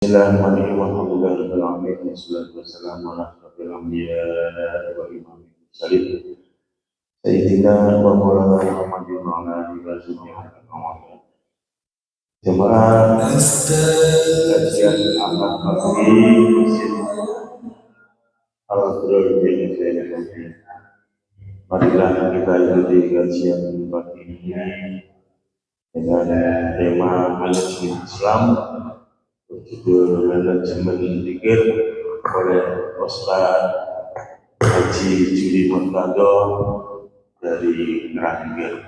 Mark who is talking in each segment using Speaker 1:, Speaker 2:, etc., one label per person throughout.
Speaker 1: Bismillahirrahmanirrahim. Alhamdulillahirabbil alamin. Wassalatu wassalamu ala asyrofil anbiya'i wa imamil mursalin. Sayyidina wa maulana Muhammadin wa ala alihi wa sahbihi. Jemaah kajian Ahmad Bakri Masjid Al-Qur'an yang saya hormati. Marilah kita ikuti kajian pagi ini dengan tema manajemen Islam berjudul manajemen zikir oleh Ustaz Haji Juli Murtado dari Kerangkir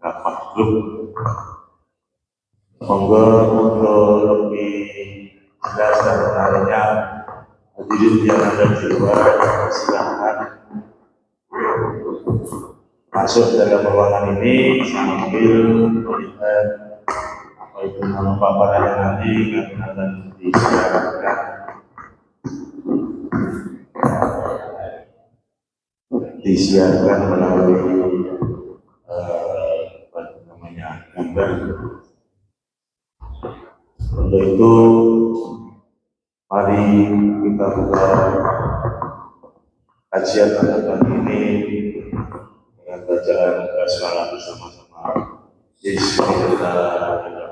Speaker 1: Rapat Grup. Monggo untuk lebih jelas dan menariknya hadirin yang ada di luar, silakan masuk dalam ruangan ini sambil melihat apa itu nama paparannya nanti karena akan disiarkan melalui gambar. Untuk itu mari kita buka kajian pada pagi ini dengan bacaan basmalah bersama-sama. Bismillahirrahmanirrahim.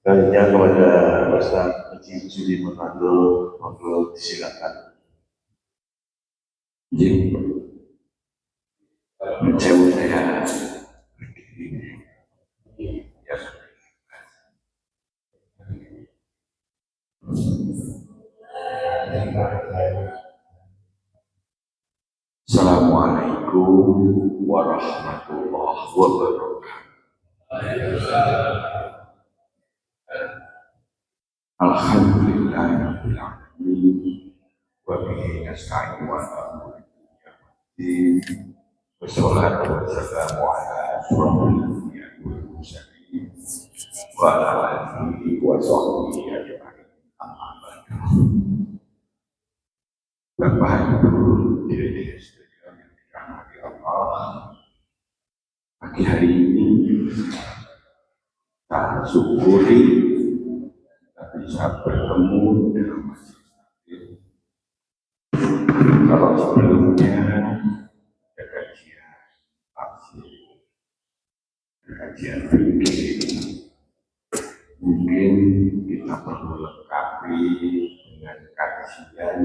Speaker 1: Kalinya kepada Ustaz Haji Juli Murtado, monggo disilakan.
Speaker 2: Menjauh saya Assalamualaikum warahmatullahi wabarakatuh. Alhamdulillahirabbil alamin wa bihi nasta'in wa wassalatu wassalamu ala asyrofil anbiya'i wal mursalin wa ala alihi wa sahbihi ajma'in. Bapak Ibu diri-diri sekalian yang dirahmati Allah, pagi hari ini kita syukuri kita bisa bertemu dalam masjid. Kalau sebelumnya ada kajian tafsir, kajian fikih, mungkin kita perlu lengkapi dengan kajian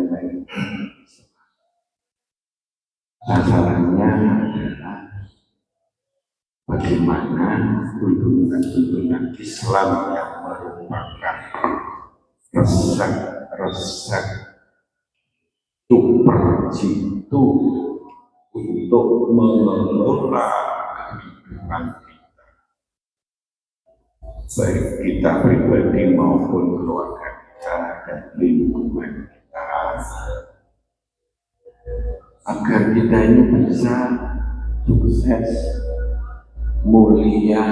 Speaker 2: sasarannya adalah bagaimana tuntunan Islam yang merupakan resep super jitu untuk mengelola kehidupan kita, baik kita pribadi maupun keluarga kita dan lingkungan kita, agar kita ini bisa sukses, mulia,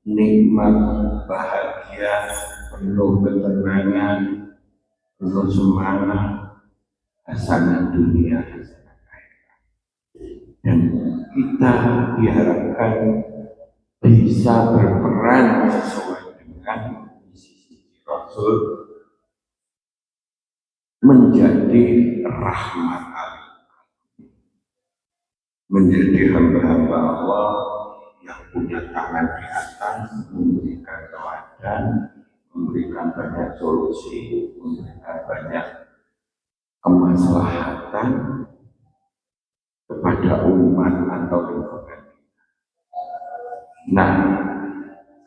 Speaker 2: nikmat, bahagia, penuh ketenangan, penuh semangat, hasanah dunia, hasanah akhirat. Dan kita diharapkan bisa berperan sesuai dengan misi Rasul, menjadi rahmat Allah, menjadi hamba-hamba Allah yang punya tangan di atas, memberikan teladan, memberikan banyak solusi, memberikan banyak kemaslahatan kepada umat atau lingkungan. Nah,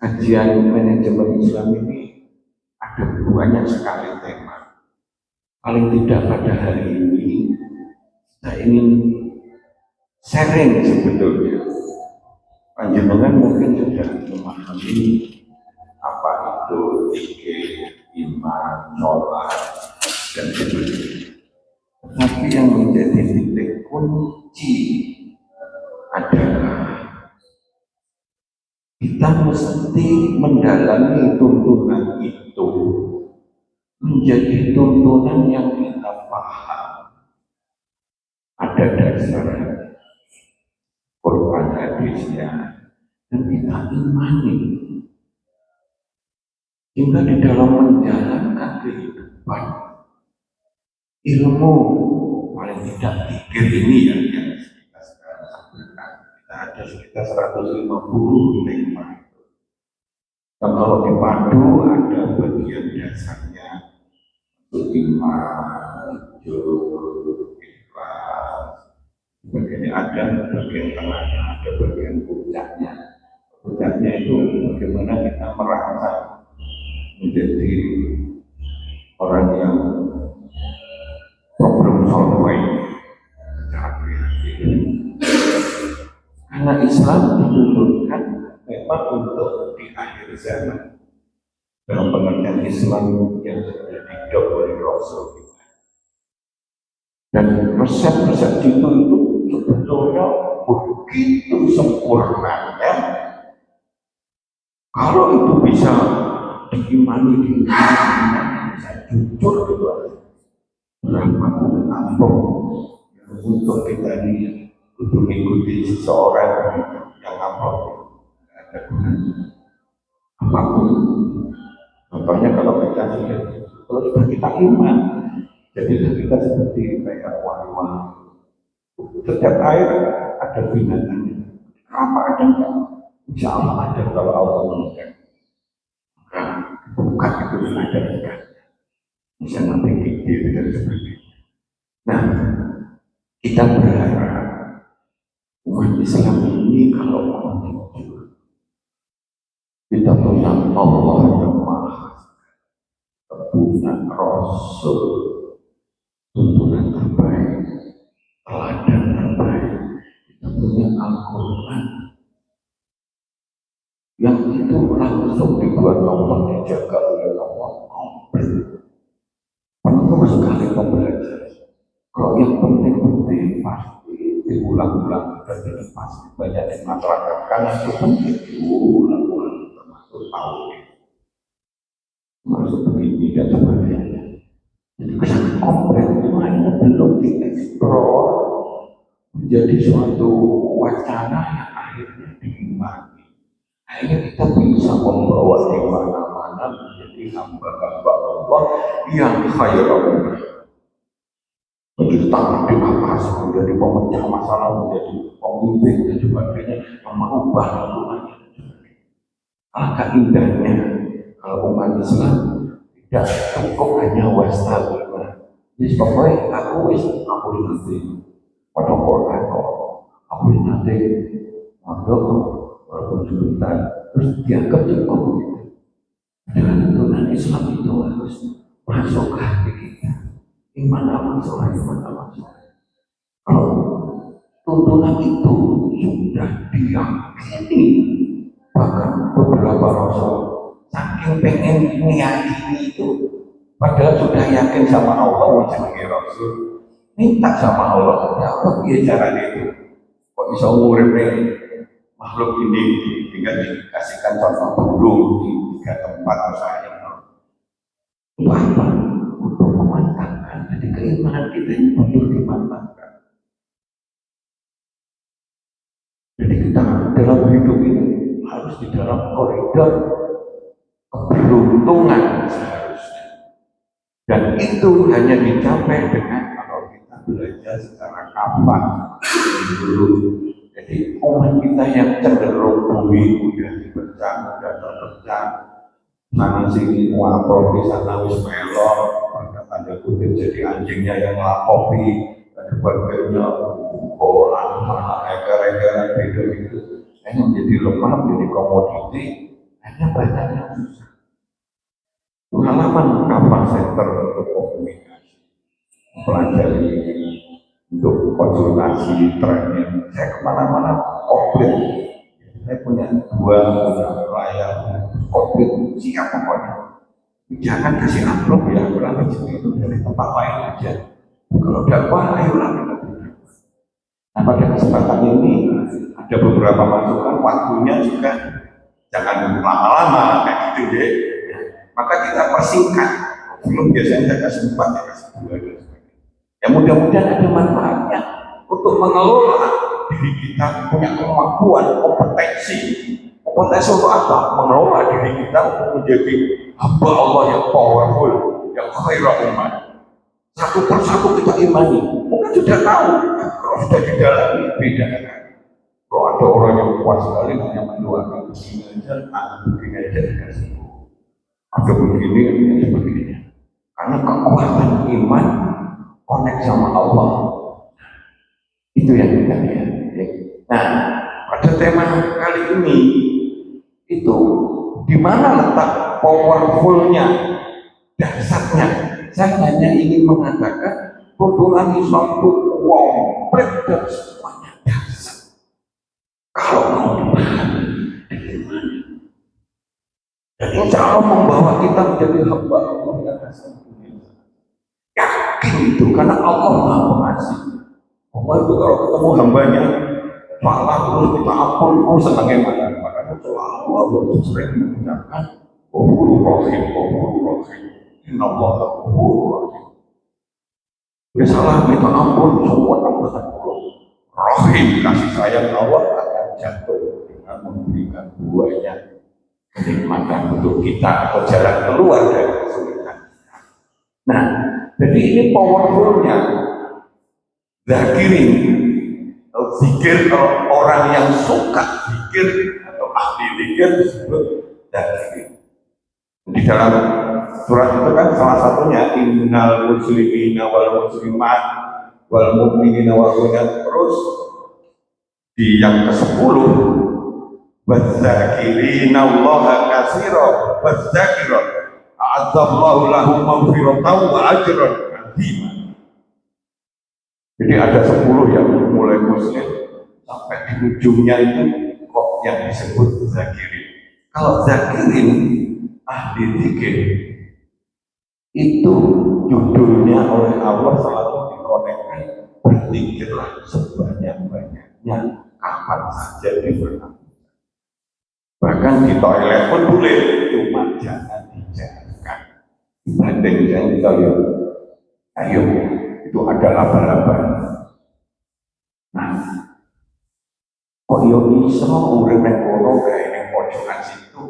Speaker 2: kajian manajemen Islam ini ada banyak sekali tema. Paling tidak pada hari ini saya ingin sharing sebetulnya. Panjenengan mungkin sudah memahami apa itu zikir, iman, sholat, dan sebagainya. Tapi yang menjadi titik kunci adalah kita mesti mendalami tuntunan itu menjadi tuntunan yang kita paham, ada dasar Quran hadisnya, dan kita imani. Sehingga di dalam menjalankan kehidupan, ilmu paling tidak pikir ini yang kita sekarang sampaikan. Kita ada sekitar 150 tema. Dan kalau dipadu ada bagian dasarnya untuk iman, jujur, ikhlas. Bagiannya ada, bagian tengahnya ada, bagian puncaknya. Puncaknya itu bagaimana kita merasa menjadi orang yang problem solving secara kreatif. Karena Islam dituntunkan memang untuk di akhir zaman, dalam pengertian Islam yang sudah dihidup oleh Rasul kita. Dan resep-resep itu sebetulnya begitu sempurnanya. Kalau itu bisa diimani, bisa jujur gitu aja. Berapa ampun untuk kita ini untuk mengikuti seseorang yang apa ada gunanya apapun. Contohnya kalau sudah kita iman, jadi kita seperti kayak wali-wali. Setiap air ada binatangnya. Apa ada enggak? Insya Allah ada kalau Allah mengizinkan. Bukan itu ada ikan. Misalnya pikir dan sebagainya. Nah, kita berharap umat Islam ini kalau mau jujur, kita punya Allah yang Maha, punya Rasul, tuntunan terbaik, teladan terbaik, kita punya Al-Quran yang itu langsung dibuat Allah, dijaga oleh Allah, komplit, penuh sekali pembelajaran. Kalau yang penting-penting pasti diulang-ulang dan ini pasti banyak di masyarakat karena itu penting diulang-ulang termasuk tauhid, termasuk begini dan sebagainya. Jadi sangat komplit, semuanya belum dieksplor menjadi suatu wacana yang akhirnya diimani. Akhirnya kita bisa membawa di mana-mana menjadi hamba-hamba Allah yang khairah. Menjadi tangan di atas, menjadi pemecah masalah, menjadi pemimpin dan sebagainya, yang mengubah lingkungannya dan sebagainya. Alangkah indahnya kalau umat Islam tidak cukup hanya wastagfirullah. Jadi pokoknya aku nanti pada Quran kok, aku nanti mondok walaupun sebentar, terus dianggap cukup gitu. Dengan tuntunan Islam itu harus masuk ke hati kita. Iman apa soal iman apa soal. Kalau tuntunan itu sudah diyakini, bahkan beberapa rasul saking pengen meyakini itu, padahal sudah yakin sama Allah sebagai rasul, minta sama Allah, ya Allah dia caranya itu. Kok bisa urip makhluk ini tinggal dikasihkan contoh burung di 3 tempat misalnya. Apa? Untuk memantapkan. Jadi keimanan kita ini perlu dimantapkan. Jadi kita dalam hidup ini harus di dalam koridor keberuntungan seharusnya. Dan itu hanya dicapai dengan kalau kita belajar secara kapan dulu. Jadi umat kita yang cenderung bumi udah dipecah, udah terpecah, sana sini waprofi, sana wis melor, maka tanda kutip jadi anjingnya yang lakopi, dan sebagainya, orang mana eker-eker beda itu, hanya menjadi lemah, menjadi komoditi, hanya banyak yang susah. Pengalaman kapal center untuk komunikasi, pelajari untuk konsultasi, training, saya kemana-mana komplit. Saya punya 2 layar komplit, siap pokoknya. Jangan kasih amplop ya, kurang rezeki itu dari tempat lain aja. Kalau dakwah, ayolah kita berikan. Nah pada kesempatan ini ada beberapa masukan, waktunya juga jangan lama-lama kayak gitu deh. Maka kita persingkat. Belum biasanya saya kasih 4, saya kasih 2. Ya mudah-mudahan ada manfaatnya untuk mengelola diri kita, punya kemampuan, kompetensi untuk apa? Mengelola diri kita untuk menjadi hamba Allah yang powerful, yang khairul umat. Satu persatu kita imani. Mungkin sudah tahu, kalau sudah didalami beda. Kalau ada orang yang kuat sekali hanya mendoakan begini aja dikasih. Ada begini, ada begini. Karena kekuatan iman connect sama Allah. Itu yang kita lihat. Nah, pada tema kali ini itu di mana letak powerfulnya, dasarnya. Saya hanya ingin mengatakan hubungan Islam itu komplit dan semuanya dasar. Kalau mau dipahami, dan insya Allah membawa kita menjadi hamba Allah yang dasar. Yakin itu karena Allah Maha Pengasih. Allah itu kalau ketemu hambanya, malah terus kita ampun, senangnya mana? Makanya selalu Allah itu sering mengucapkan Ghafurur Rahim, Ghafurur Rahim. Innallaha Ghafurur Rahim. Ya salah minta ampun, semua tak Rahim, kasih sayang Allah akan jatuh dengan memberikan buahnya kenikmatan untuk kita atau jalan keluar dari kesulitan. Nah, jadi ini powerfulnya zakirin atau zikir. Kalau orang yang suka zikir atau ahli zikir disebut zakirin. Di dalam surat itu kan salah satunya innal muslimina wal muslimat wal mu'minina wal mu'minat, terus di yang ke-10 wadzakirina allaha katsira wadzakira a'adzallahu lahum maghfiratan wa ajran 'azima. Jadi ada 10 yang mulai muslim sampai di ujungnya itu kok yang disebut zakirin. Kalau zakirin ahli zikir itu judulnya oleh Allah selalu dikonekkan, berzikirlah sebanyak-banyaknya kapan saja diberlakukan. Bahkan di toilet pun boleh, cuma jangan dijalankan. Dibandingkan kita lihat, ayo itu ada laba-laba. Nah, kok yo iso urip ning kono kae ning pojokan situ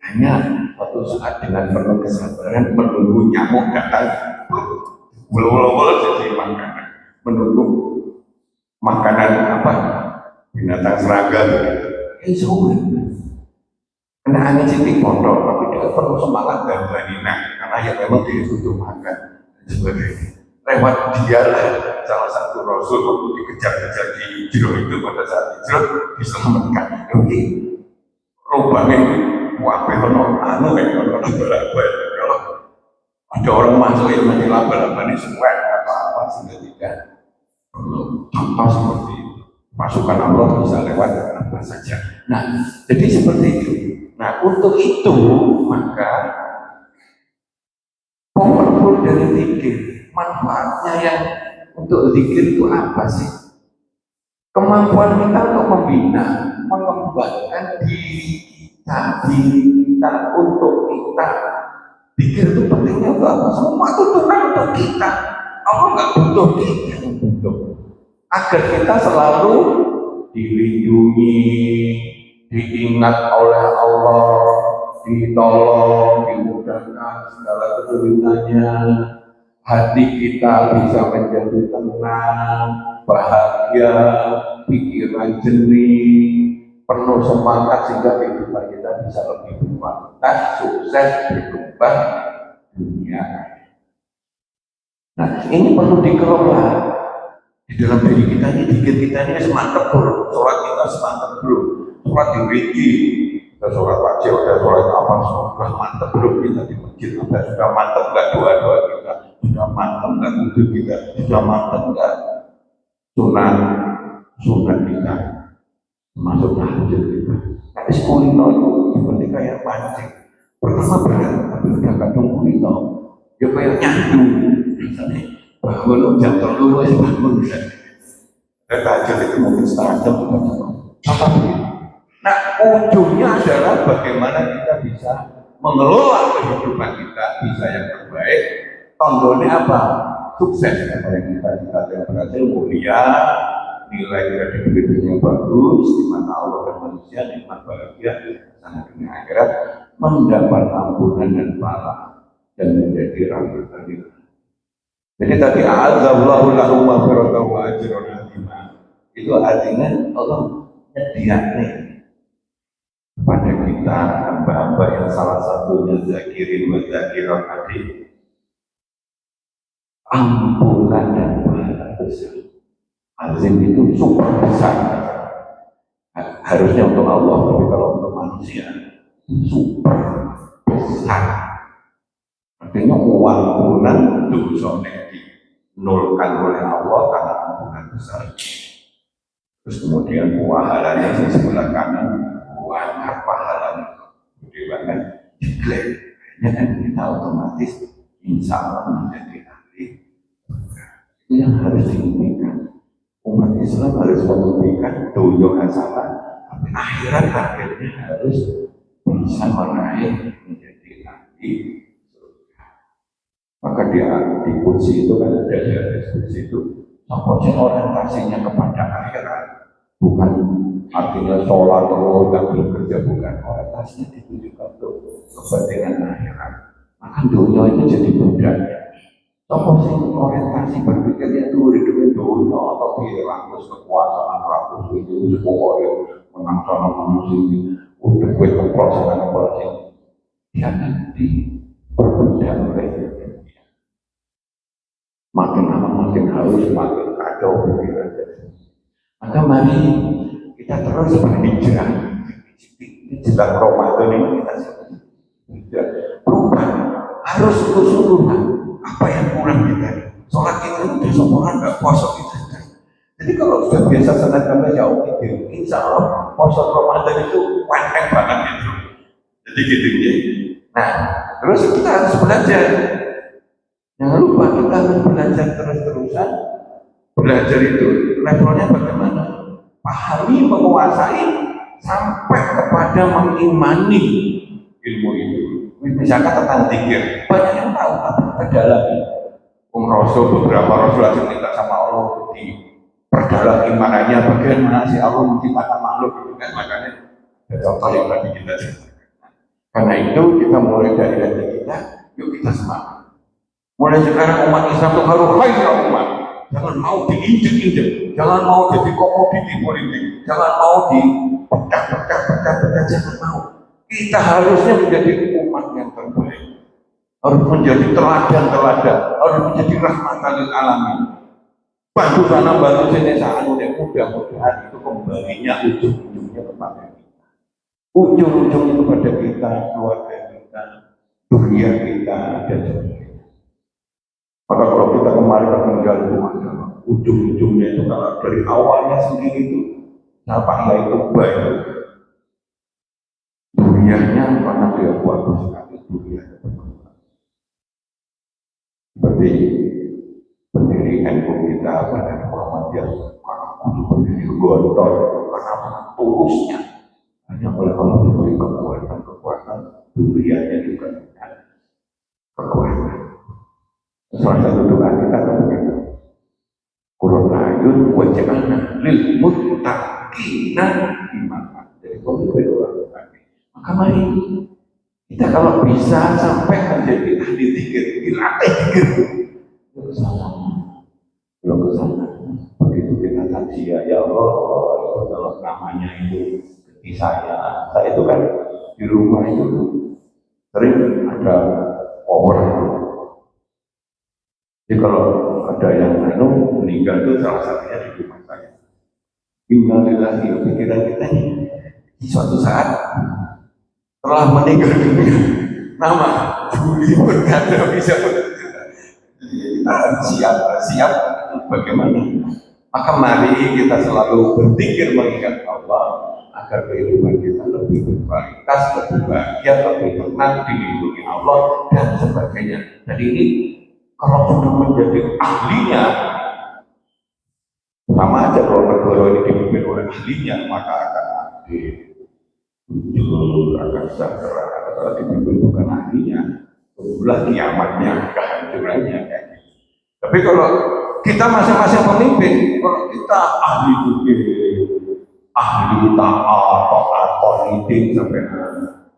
Speaker 2: hanya suatu saat dengan penuh kesabaran menunggu nyamuk datang, belum jadi makanan, menunggu makanan apa binatang serangga gitu. Iso kena angin siti pondok, tapi dia perlu semangat dan berani karena ya memang dia butuh makan dan sebagainya. Lewat dialah salah satu rasul waktu dikejar-kejar di hijrah itu, pada saat hijrah diselamatkan. Oke, lubangnya wabah ono anu laba-laba. Kalau ada orang masuk yang mati laba-laba ini semua apa-apa sehingga tidak perlu contoh seperti itu. Pasukan Allah bisa lewat apa saja. Nah, jadi seperti itu. Nah, untuk itu maka powerful dari zikir, manfaatnya yang untuk zikir itu apa sih? Kemampuan kita untuk membina, mengembangkan diri kita untuk kita. Zikir itu pentingnya untuk apa? Semua itu Tuhan untuk kita. Allah nggak butuh kita untuk agar kita selalu dilindungi, diingat oleh Allah, ditolong, dimudahkan segala kesulitannya. Hati kita bisa menjadi tenang, bahagia, pikiran jernih, penuh semangat sehingga kehidupan kita bisa lebih berkualitas, sukses, berkembang dunia. Nah, ini perlu dikelola di dalam diri kita. Ini dikir kita ini semantap bro, sholat kita semantap bro, sholat di wiki, kita sholat wajib, ada sholat apa, sudah mantap bro kita di masjid, sudah mantap nggak doa-doa kita, sudah mantap nggak wudhu kita, sudah mantap nggak sunat kita, masuk tahajud kita. Tapi sekulino itu seperti kayak pancing, pertama berat, tapi udah kadang kulino, ya kayak nyandu. Bangun jam terlalu masih bangun bisa. Tahajud itu mungkin setengah jam juga apa begitu. Nah, ujungnya adalah bagaimana kita bisa mengelola kehidupan kita bisa yang terbaik. Tonggonya apa? Sukses. Apa yang kita berhasil mulia, nilai kredibilitas yang bagus, di mana Allah dan manusia nikmat bahagia, sangat dunia akhirat. mendapat ampunan dan pahala dan menjadi rahmatan lil alamin. Jadi tadi a'adzallahu lahu maghfiratan wa ajran 'azima. Itu artinya Allah menyediakan kepada kita hamba-hamba yang salah satunya zakirin wa zakirat tadi ampunan dan pahala besar. Azim itu super besar. Harusnya untuk Allah, tapi kalau untuk manusia super besar. Artinya ampunan dosa dinolkan oleh Allah karena ampunan besar. Terus kemudian pahalanya di sebelah kanan, banyak pahalanya. Kemudian jelek, kan kita otomatis insya Allah menjadi ahli. Itu yang harus diinginkan. Umat Islam harus memimpikan dunia hasanah, tapi akhirat akhirnya harus bisa meraih menjadi ahli surga. Maka di kursi itu kan ada di kursi itu, sampai orientasinya kepada akhirat, bukan artinya sholat atau yang bekerja, bukan, orientasinya ditujukan untuk kepentingan akhirat. Maka dunia itu jadi budak. Apa sih orientasi berpikirnya itu hidupnya dunia atau hilang terus kekuasaan rakus itu pokoknya menang sana menang sini udah gue proses dia nanti berbeda oleh makin lama makin haus makin kacau pikirannya. Maka mari kita terus berhijrah di jelang Ramadan ini kita berubah harus sungguh-sungguh. Apa yang kurang kita? Sholat kita itu sempurna nggak, puasa kita. Jadi kalau sudah biasa sholat tambah jauh gitu, insya Allah puasa Ramadan itu panjang banget gitu. Jadi gitu ya. Nah, terus kita harus belajar. Jangan lupa kita harus belajar terus-terusan. Belajar itu levelnya bagaimana? Pahami, menguasai, sampai kepada mengimani ilmu itu. Misalkan tentang zikir, banyak yang tahu tapi terdalami. Rasul beberapa rasul aja minta sama Allah di perdalam imanannya bagaimana sih Allah menciptakan makhluk itu kan, makanya contoh yang tadi kita ceritakan. Karena itu kita mulai dari hati kita, yuk kita semangat. Mulai sekarang umat Islam itu harus kaya umat. Jangan mau diinjek-injek, jangan mau jadi komoditi politik, jangan mau dipecah-pecah, jangan mau. Kita harusnya menjadi umat yang terbaik, harus menjadi teladan-teladan, harus menjadi rahmatan lil alamin. Bantu sana bantu sini saat mudah-mudahan itu kembalinya ujung-ujungnya kepada kita, ujung-ujungnya kepada kita, keluarga kita, dunia kita dan sebagainya. Maka kalau kita kemarin meninggal rumah, ujung-ujungnya itu kalau dari awalnya sendiri itu nampaknya itu baik. Dunianya karena dia bagus sekali dunianya seperti pendiri NU kita pada Muhammadiyah karena untuk pendiri Gontor karena tulusnya hanya oleh Allah diberi kekuatan dunianya juga kekuatan. Salah satu doa kita kan begitu. Qur'an ayun wajibana lil muttaqina imama. Jadi kalau berdoa maka mari kita kalau bisa sampai menjadi ahli zikir, dilatih zikir. Belum kesana. Begitu kita tajiyah, ya Allah, kalau namanya itu seperti saya itu kan di rumah itu sering ada power. Jadi kalau ada yang meninggal itu salah satunya di rumah saya. Innalillahi wa pikiran kita ini suatu saat telah meninggal dunia, nama Juli berkata bisa siap bagaimana? Maka mari kita selalu berpikir mengingat Allah agar kehidupan kita lebih berkualitas, lebih bahagia, lebih tenang, dilindungi Allah dan sebagainya. Jadi ini kalau sudah menjadi ahlinya, sama aja kalau negara ini dipimpin oleh ahlinya, maka akan adil. Muncul akan sejahtera. Kalau dipimpin bukan ahlinya, itulah kiamatnya, kehancurannya kayak gitu. Tapi kalau kita masing-masing pemimpin, kalau kita ahli zikir, ahli taat, politik sampai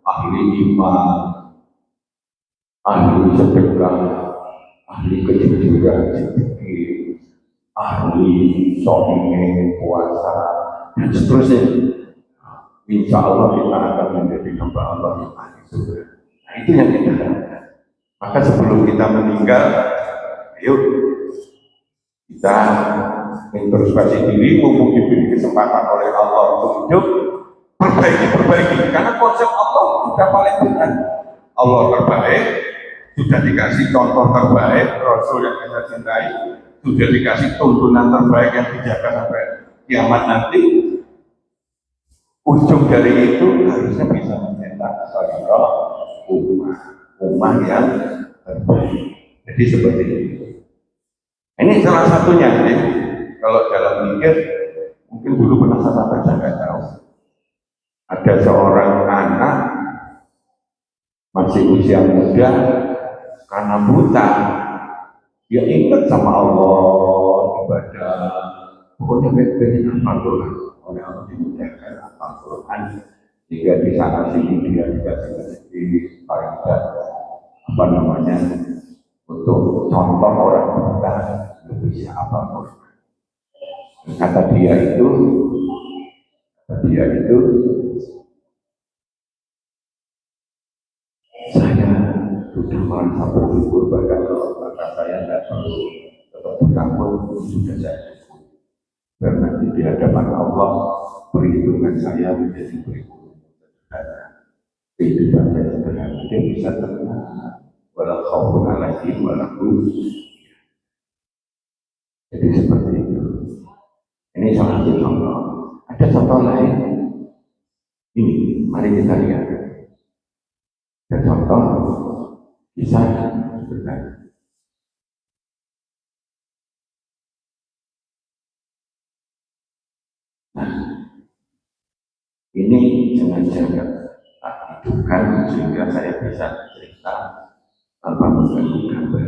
Speaker 2: ahli iman, ahli sedekah, ahli kejujuran, zikir, ahli sholat, puasa, dan seterusnya. Insya Allah kita akan menjadi hamba Allah yang ahli surga. Nah, itu yang kita harapkan. Maka sebelum kita meninggal, yuk kita introspeksi diri, mumpung diberi kesempatan oleh Allah untuk hidup, perbaiki. Karena konsep Allah sudah paling benar. Allah terbaik, sudah dikasih contoh terbaik, Rasul yang kita cintai, sudah dikasih tuntunan terbaik yang dijaga sampai kiamat nanti. Ujung dari itu harusnya bisa mencetak umat yang terbaik. Jadi seperti itu. Ini salah satunya. Kalau dalam mikir, mungkin dulu pernah saya sampaikan, nggak tahu. Ada seorang anak masih usia muda, karena buta, dia ingat sama Allah, ibadah, pokoknya baik-baik Al-Quran. Oleh Allah dimudahkan Al-Quran, jika di sana sini dia dikasih rezeki, apa namanya, untuk contoh orang buta bisa apa. Kata dia itu, saya sudah merasa bersyukur, bahkan kalau kata saya tidak perlu tetap bersyukur, sudah saya syukur. Karena di hadapan Allah, perhitungan saya menjadi perhitungan sederhana. Kehidupan saya sederhana, dia bisa tenang. Walau khaufun alaihim walau hum. Jadi seperti itu. Ini salah satu contoh. Ada contoh lain. Ini, mari kita lihat. Ada contoh kisah sebenarnya. Nah, ini sengaja tak hidupkan sehingga saya bisa cerita tanpa mengganggu gambar.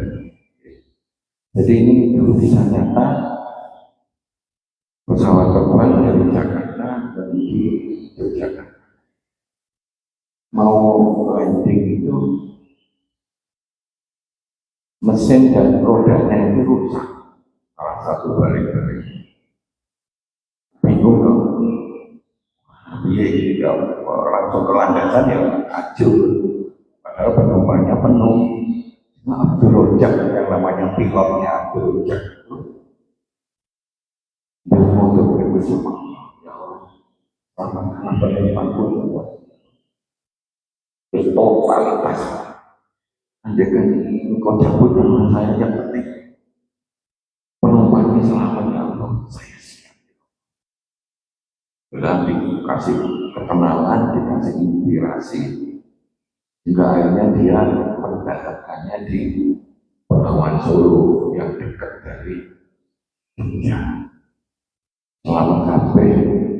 Speaker 2: Jadi ini dulu bisa nyata pesawat terbang dari Jakarta menuju Yogyakarta. Mau landing itu mesin dan rodanya itu rusak, salah satu balik-balik. Bingung dong. Iya, ya, langsung ke landasan ya acur. Padahal penumpangnya penuh. Nah, Abdul Rojak yang namanya pilotnya Abdul Rojak itu untuk bersama ya Allah, sama penerimaanku semua itu totalitas. Anjakan engkau cabut nama saya, yang penting penumpangnya selamat ya Allah, saya siap. Sudah dikasih ketenalan, dikasih inspirasi, hingga akhirnya dia mendapatkannya di Bengawan Solo yang dekat dari Jogja. Selamat kabeh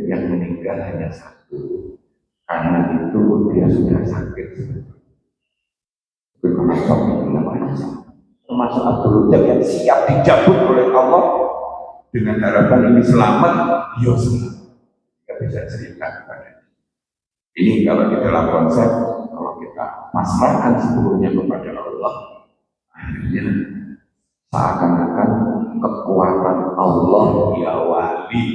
Speaker 2: yang meninggal hanya satu, karena itu dia sudah sakit. Termasuk namanya, termasuk Abdul Rojak yang siap dicabut oleh Allah dengan harapan ini selamat, ya selamat. Kita bisa cerita kepada ini. Kalau di dalam konsep, kalau kita pasrahkan seluruhnya kepada Allah, akhirnya seakan-akan kekuatan Allah ya wali,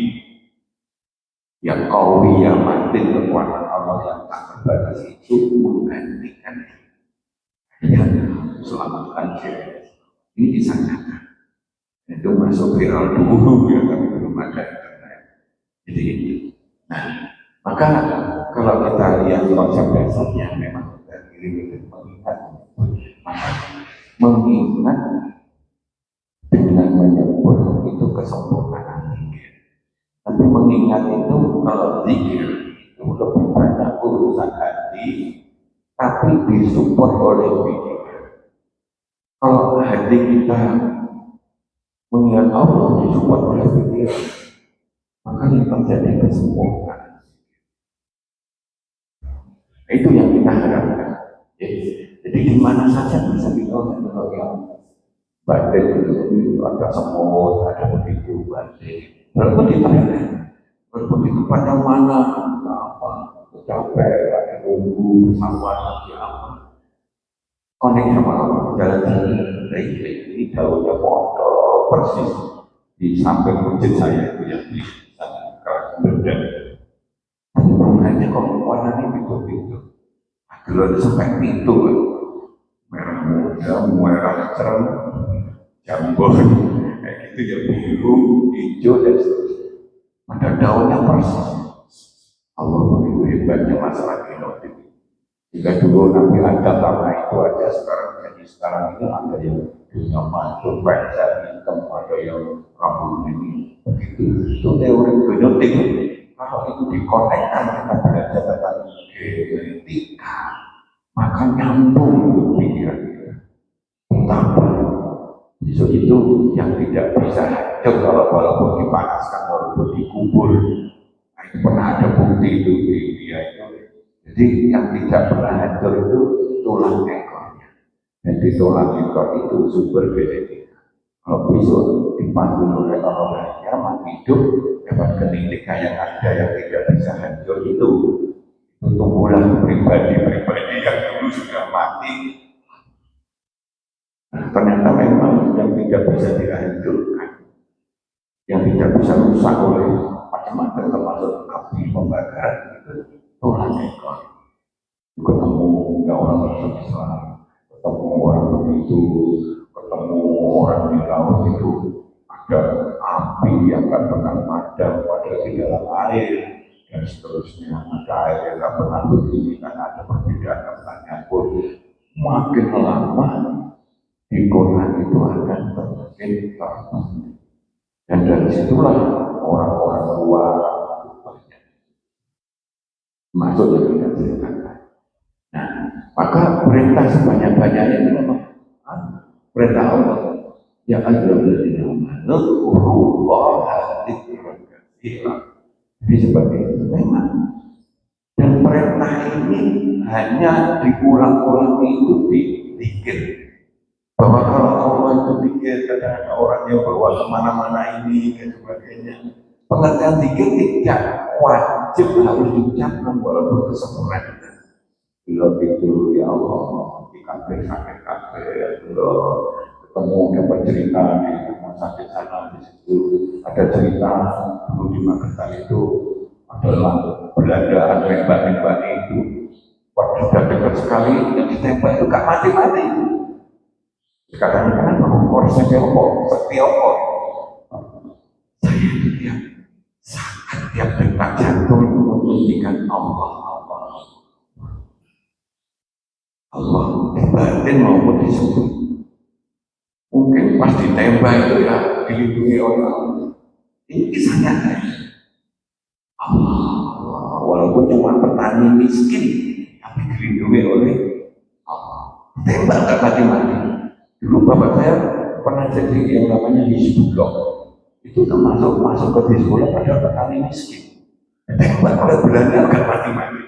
Speaker 2: ya qawi, ya matin, kekuatan Allah yang tak terbatas itu menggantikan ya selamatkan diri. Ini disandarkan. Itu masuk viral dulu ya, tapi belum ada internet. Jadi itu. Nah, maka kalau kita lihat konsep dasarnya memang dari mengingat dengan menyebut itu kesempurnaan zikir. Tapi mengingat itu, kalau zikir itu lebih banyak urusan hati, tapi disupport oleh pikir. Kalau hati kita mengingat Allah disupport oleh pikir, maka yang terjadi kesempurnaan. Itu yang kita harapkan. Jadi di mana saja bisa kita mengenal yang batin itu ada semut, ada begitu batin. Walaupun ditanya, walaupun di tempat yang mana, apa, capek, ada berkumpul bersama lagi apa konek sama Allah jalan-jalan ini daunnya pondok persis di samping masjid saya itu yang di sana kelas beda. Tapi bunganya kok warnanya itu dulu ada sampai pintu merah muda, merah cerah, jambon, kayak gitu ya biru, hijau dan seterusnya. Ada daunnya persis. Allah begitu hebatnya masalah genotik. Jika dulu Nabi Adam lama itu aja sekarang ini ada yang punya maju, pensil hitam, ada yang rambutnya ini begitu. Itu teori genotik. Kalau itu dikonekkan kita belajar tentang genetika, maka nyambung untuk pikiran kita. Betapa itu yang tidak bisa hancur walaupun dipanaskan, walaupun dikubur. Nah, itu pernah ada bukti itu di India itu. Jadi yang tidak pernah hancur itu tulang ekornya. Dan di tulang ekor itu sumber genetika. Kalau besok dipanggil oleh orang yang mati hidup, dapat genetika yang ada yang tidak bisa hancur itu tumbuhlah pribadi-pribadi yang dulu sudah mati. Nah, ternyata memang yang tidak bisa dihancurkan, yang tidak bisa rusak oleh macam-macam termasuk api pembakaran itu tulang ekor. Ketemu orang Islam, ketemu orang begitu, ketemu orang di laut itu ada api yang akan pernah padam pada di dalam air dan seterusnya. Ada air yang tak pernah begini karena ada perbedaan katanya pun makin lama di Quran itu akan semakin terpenuhi. Dan dari situlah orang-orang luar masuk yang kita ceritakan. Nah, maka perintah sebanyak-banyaknya itu memang perintah Allah. Ya ayyuhalladzina amanu dzkurullaha dzikran katsiran. Jadi seperti itu memang. Dan perintah ini hanya diulang-ulang itu dipikir. Bahwa kalau Allah itu pikir, kadang ada orang yang bawa kemana-mana ini dan sebagainya. Pengertian pikir tidak wajib harus diucapkan walaupun kesempurnaan. Bila itu ya Allah, di kafir sakit-kafir, ketemu dapat cerita di rumah sakit sana di situ ada cerita dulu di Magetan itu adalah Belanda nembak itu waktu sudah dekat sekali yang ditembak itu gak mati-mati. Sekarang kan mengukur setiapa saya itu tiap saat tiap detak jantung menunjukkan Allah di batin maupun di sudut. Mungkin pas ditembak itu ya dilindungi oleh Allah. Ini kisahnya Allah, walaupun cuma petani miskin tapi dilindungi oleh Allah. Tembak gak mati-mati. Dulu bapak saya pernah jadi yang namanya Hizbullah. Itu termasuk masuk ke Hizbullah pada petani miskin. Tembak oleh Belanda gak mati-mati.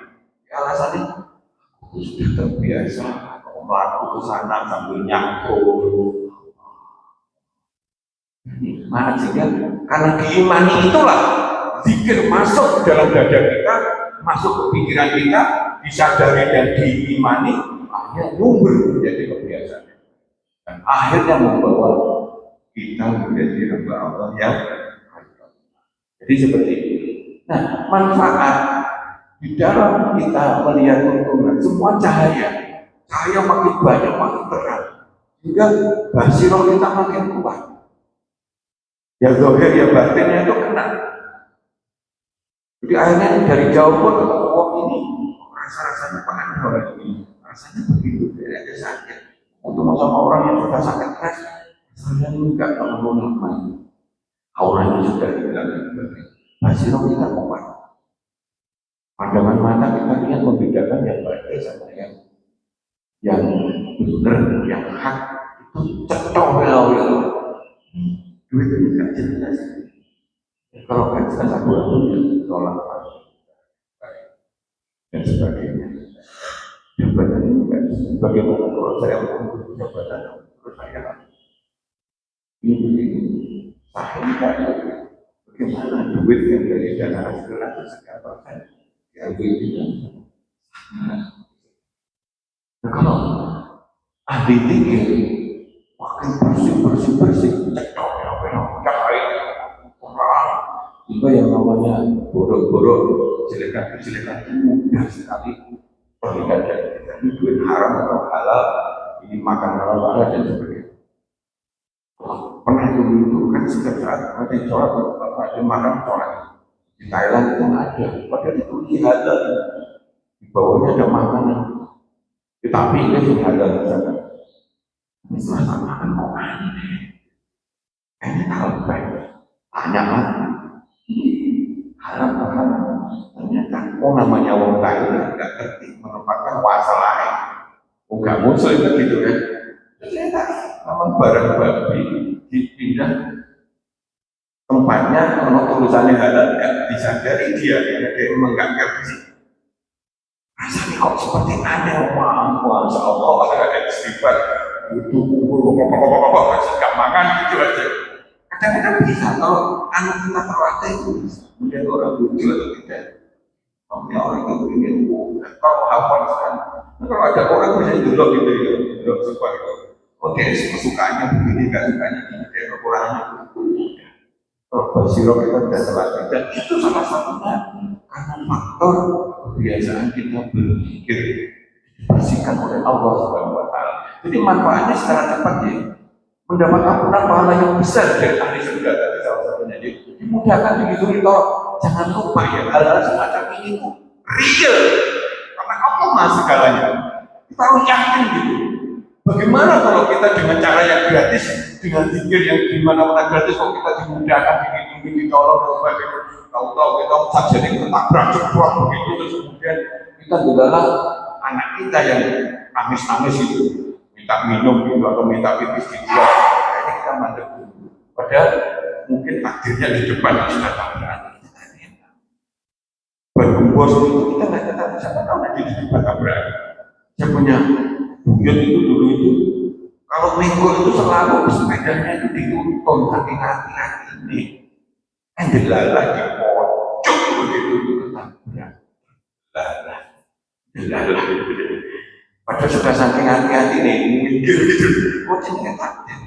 Speaker 2: Alasannya sudah terbiasa melakukan ke sana sambil nyangkul. Maksudnya karena diimani itulah zikir masuk dalam dada kita, masuk ke pikiran kita, disadari dan diimani, akhirnya lumber menjadi kebiasaan. Dan akhirnya membawa kita menjadi hamba Allah yang jadi seperti itu. Nah, manfaat di dalam kita melihat tuntunan semua cahaya makin banyak, makin terang, sehingga basirah kita makin kuat. Yang zahir, yang batinnya itu kena. Jadi akhirnya dari jauh pun ketemu wong ini, rasa-rasanya pengen orang ini, rasanya begitu, tidak ada sakit. Untuk sama orang yang sudah sakit keras, saya enggak perlu namanya. Auranya sudah hilang dan sebagainya. Basirah kita kuat. Pandangan mata kita lihat membedakan yang baik sama yang benar, yang hak itu cetok ya. Duit itu nggak jelas. Kalau nggak jelas aku ya tolak dan sebagainya. Jabatan ini kan bagaimana kalau saya mau jabatan terus saya ini begini sahih bagaimana duit yang dari dana hasil itu sekian persen diambil di dalam Nah, kalau ahli tinggi, makin bersih, cekok ya, cahaya, orang itu yang namanya borok-borok, kejelekan mudah sekali terlihat dari duit haram atau halal, ini makan halal dan sebagainya. Pernah dulu kan setiap saat ada sholat, ada makan sholat di Thailand itu ada, padahal itu halal, di bawahnya ada makanan, tetapi itu halal misalkan. Ini selasa makan mau ini halal tanya lagi haram ternyata namanya wong Thailand nggak ngerti menempatkan kuasa lain nggak musuh itu gitu kan ternyata namun barang babi dipindah tempatnya kalau tulisannya halal nggak disadari dia karena dia memang nggak ngerti rasanya kok seperti aneh masya Allah ada istighfar itu nggak makan gitu aja kadang-kadang bisa kalau anak kita terlatih itu kemudian orang lucu atau tidak namanya orang itu ingin kalau hafal sekarang kalau ada orang misalnya dulu gitu ya dulu suka gitu oke sukanya begini nggak sukanya ini dia kekurangannya kalau basirok kita tidak terlatih dan itu salah satunya karena faktor kebiasaan kita berpikir dibersihkan oleh Allah Subhanahu wa Ta'ala. Jadi manfaatnya secara cepat ya mendapat ampunan pahala yang besar dari ahli surga tadi salah satunya. Dimudahkan begitu itu jangan lupa ya hal-hal semacam ini itu real karena Allah Maha segalanya. Kita harus yakin gitu. Bagaimana kalau kita dengan cara yang gratis, dengan zikir yang dimana-mana gratis, kalau kita dimudahkan, dilindungi, ditolong dan sebagainya. Tahu-tahu kita saja ini ketabrak cepat begitu terus kemudian kita adalah anak kita yang amis-amis itu minta minum gitu atau minta pipis gitu kayaknya kita mandek dulu padahal mungkin takdirnya di depan sudah tabrakan berkumpul itu kita nggak ketahui siapa tahu nanti di depan tabrakan saya punya buyut itu dulu itu kalau minggu itu selalu sepedanya itu dituntun saking hati-hati ini adalah dipocok begitu itu ketabrak lalah padahal sudah saking hati-hati nih mikir gitu kok ini takdir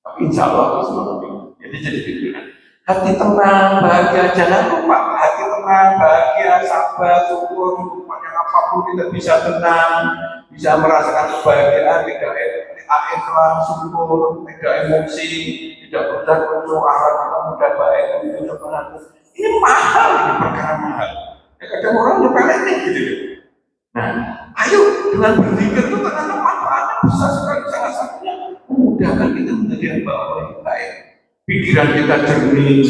Speaker 2: tapi insya Allah semuanya jadi pikiran hati tenang bahagia jangan lupa hati tenang bahagia sabar syukur yang apapun kita bisa tenang bisa merasakan kebahagiaan tidak ikhlas syukur tidak emosi tidak berdarah arah kita mudah baik itu sebenarnya ini mahal ini perkara mahal ya kadang orang nyepelin gitu nah ayo dengan berpikir itu ternyata manfaatnya besar sekali salah satunya memudahkan kita menjadi hamba Allah yang baik pikiran kita jernih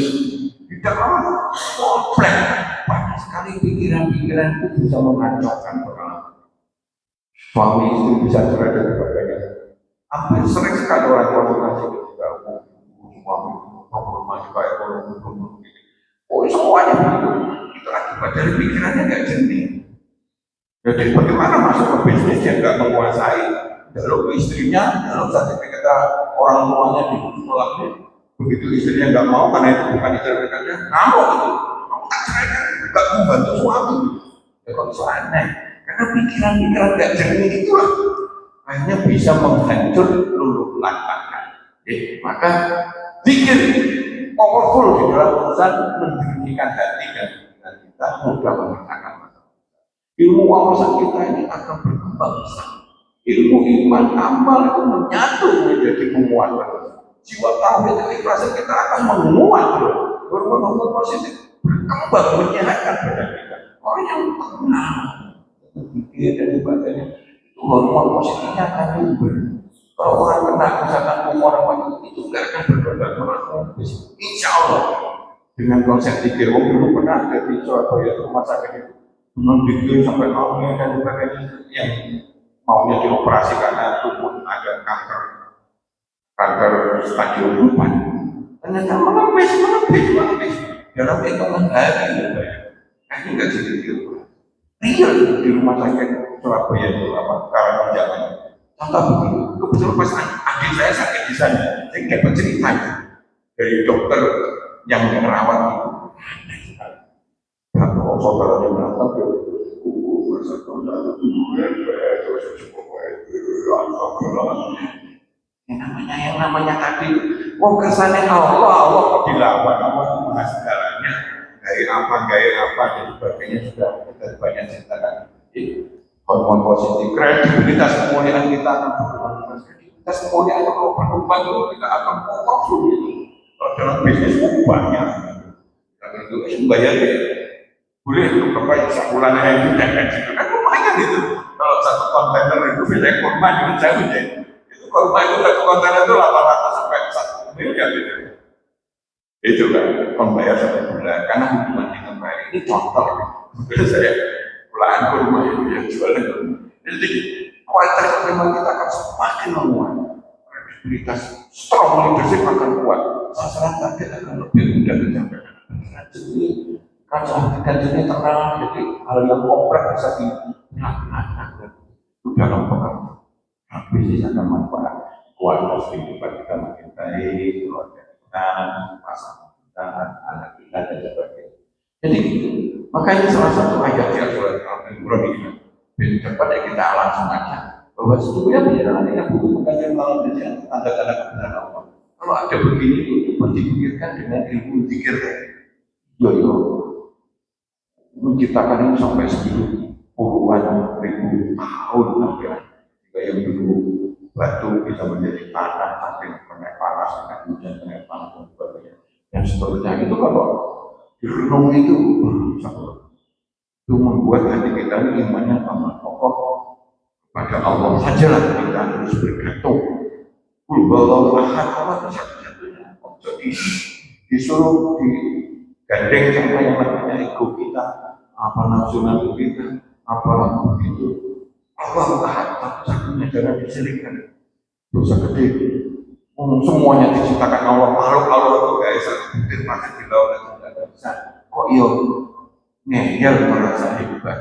Speaker 2: tidak kompleks banyak sekali pikiran-pikiran itu bisa mengacaukan pengalaman suami istri bisa cerai dan sebagainya hampir sering sekali orang konsultasi ketika suami masih kayak orang oh semuanya begitu itu akibat dari pikirannya nggak jernih. Jadi bagaimana masuk ke bisnis yang nggak menguasai lalu istrinya dalam sertifikat orang tuanya ditolaknya begitu istrinya nggak mau karena itu bukan sertifikatnya kamu itu kamu tak ceraikan nggak membantu suami ya kok bisa aneh karena pikiran-pikiran nggak jernih itulah akhirnya bisa menghancur luluh lantakan maka zikir powerful di dalam urusan menjernihkan hati dan pikiran kita mudah memecahkan ilmu wawasan kita ini akan berkembang besar. Ilmu iman amal itu menyatu menjadi menguatkan. Jiwa tauhid keikhlasan kita akan menguat terus. Hormon-hormon positif berkembang menyehatkan badan kita. Orang yang tenang, berpikir dan ibadahnya itu hormon positifnya akan tumbuh. Kalau orang kena misalkan umur apa itu nggak akan berbeda. Insya Allah dengan konsep pikir, dulu pernah jadi Surabaya rumah sakit itu. Membimbing sampai maunya dan sebagainya yang maunya dioperasi karena tubuh ada kanker stadium 4 ternyata menepis dalam hitungan hari ini nggak jadi real di rumah sakit Surabaya itu apa karena jangan contoh begini kebetulan pas adik saya sakit di sana saya dapat ceritanya dari dokter yang merawat itu kalau saudaranya datang yang namanya tadi, wong kersane Allah kok dilawan, Allah itu maha segalanya. Gaya apa, dan sebagainya sudah kita banyak ceritakan. Hormon positif, kredibilitas kemuliaan kita akan berkembang. Kredibilitas kemuliaan itu kalau berkembang itu kita akan kokoh sulit. Kalau dalam bisnis banyak, karena itu bayar boleh untuk berapa sebulannya kan lumayan itu. Kalau satu kontainer itu biasanya kurma juga jauh ya. Itu kurma itu satu kontainer itu 800 sampai 1 miliar gitu. Itu kan membayar satu bulan karena hubungan dengan baik ini contoh. Betul saya pulaan kurma itu yang jualan kurma. Jadi kualitas memang kita akan semakin menguat. Kredibilitas strong leadership akan kuat. Sasaran target akan lebih mudah dicapai. Jadi kalau gantinya terang, jadi hal yang kompleks bisa dilakukan dalam pekerjaan. Bisnis akan manfaat kualitas kehidupan kita makin baik, keluarga kita, pasangan kita, anak kita dan sebagainya. Jadi makanya salah satu ayat yang surat Al-Quran ini dapat kita langsung aja bahwa sesungguhnya perjalanan yang butuh mengkaji malam dan tanda-tanda kebenaran Allah. Kalau ada begini itu dipikirkan dengan ilmu zikir. Yo menciptakan ini sampai segitu puluhan ribu tahun sampai jika yang dulu batu bisa menjadi tanah sampai kena panas, kena hujan, kena panas dan sebagainya. Dan seterusnya itu kalau direnung itu membuat hati kita ini imannya tambah kokoh pada Allah sajalah kita harus bergantung. Kalau ahad Allah satu-satunya. Jadi disuruh digandeng sama yang namanya ego kita, apa nafsu kita, apa itu. Allah ahad satu-satunya, jangan diselingkan. Dosa gede. Semuanya diciptakan Allah, makhluk itu guys, butir mati di laut itu tidak bisa. Kok iya ngeyel merasa hebat